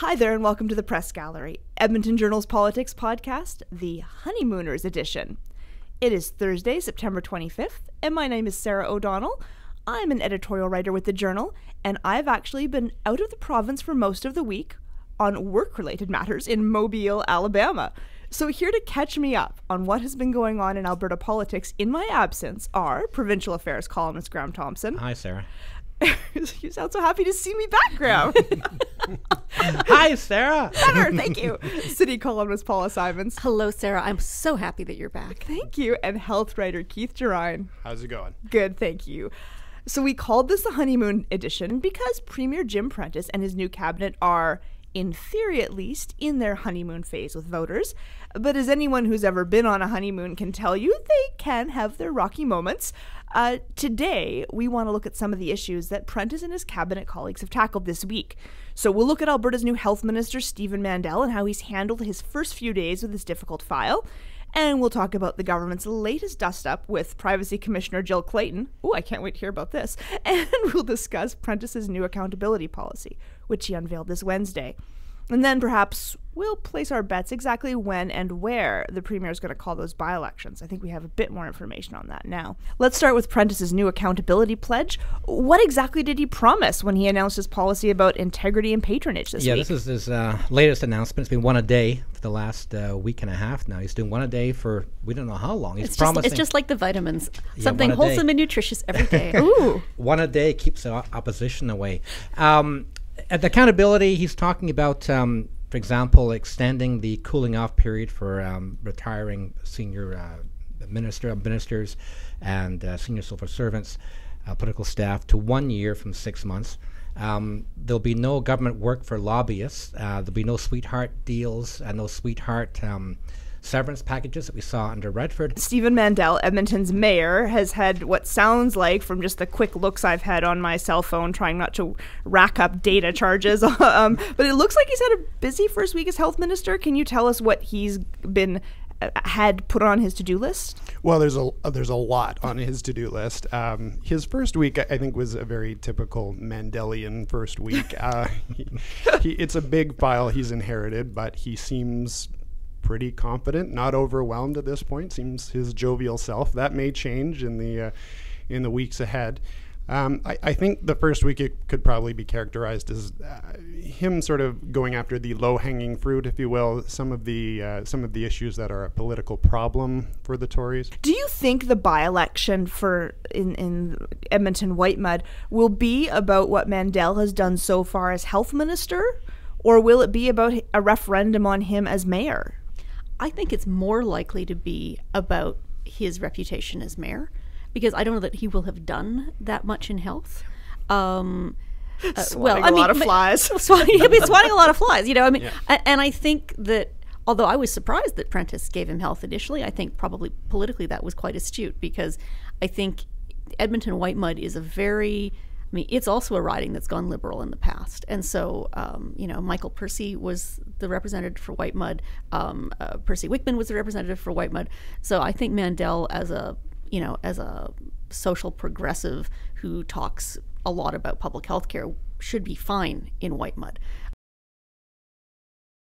Hi there and welcome to the Press Gallery, Edmonton Journal's politics podcast, the Honeymooners edition. It is Thursday, September 25th, and my name is Sarah O'Donnell. I'm an editorial writer with the Journal, and I've actually been out of the province for most of the week on work-related matters in Mobile, Alabama. So here to catch me up on what has been going on in Alberta politics in my absence are Provincial Affairs columnist Graham Thompson. Hi, Sarah. You sound so happy to see me back, Graham. Hi, Sarah. Better, thank you. City columnist Paula Simons. Hello, Sarah. I'm so happy that you're back. Thank you. And health writer Keith Gerine. How's it going? Good, thank you. So we called this the honeymoon edition because Premier Jim Prentice and his new cabinet are, in theory at least, in their honeymoon phase with voters. But as anyone who's ever been on a honeymoon can tell you, they can have their rocky moments. Today, we want to look at some of the issues that Prentice and his cabinet colleagues have tackled this week. So we'll look at Alberta's new health minister, Stephen Mandel, and how he's handled his first few days with this difficult file. And we'll talk about the government's latest dust-up with Privacy Commissioner Jill Clayton. Ooh, I can't wait to hear about this. And we'll discuss Prentice's new accountability policy, which he unveiled this Wednesday. And then perhaps we'll place our bets exactly when and where the Premier is going to call those by-elections. I think we have a bit more information on that now. Let's start with Prentice's new accountability pledge. What exactly did he promise when he announced his policy about integrity and patronage this week? Yeah, this is his latest announcement. It's been one a day for the last week and a half now. He's doing one a day for we don't know how long. He's promising. It's just like the vitamins. Something wholesome and nutritious every day. Ooh. One a day keeps the opposition away. At the accountability, he's talking about, for example, extending the cooling off period for retiring senior ministers and senior civil servants, political staff, to 1 year from 6 months. There'll be no government work for lobbyists. There'll be no sweetheart deals and no sweetheart severance packages that we saw under Redford. Stephen Mandel, Edmonton's mayor, has had what sounds like, from just the quick looks I've had on my cell phone, trying not to rack up data charges, but it looks like he's had a busy first week as health minister. Can you tell us what he's had put on his to-do list? Well, there's a lot on his to-do list. His first week, I think, was a very typical Mandelian first week. It's a big file he's inherited, but he seems pretty confident, not overwhelmed at this point. Seems his jovial self. That may change in the weeks ahead. I think the first week it could probably be characterized as him sort of going after the low-hanging fruit, if you will, some of the issues that are a political problem for the Tories. Do you think the by-election for in Edmonton Whitemud will be about what Mandel has done so far as health minister, or will it be about a referendum on him as mayor? I think it's more likely to be about his reputation as mayor, because I don't know that he will have done that much in health. Swatting a lot of flies. Swatting a lot of flies, you know. I mean, yeah. And I think that, although I was surprised that Prentice gave him health initially, I think probably politically that was quite astute, because I think Edmonton Whitemud is it's also a riding that's gone Liberal in the past. And so, Michael Percy was the representative for Whitemud. Percy Wickman was the representative for Whitemud. So I think Mandel, as a social progressive who talks a lot about public health care, should be fine in Whitemud.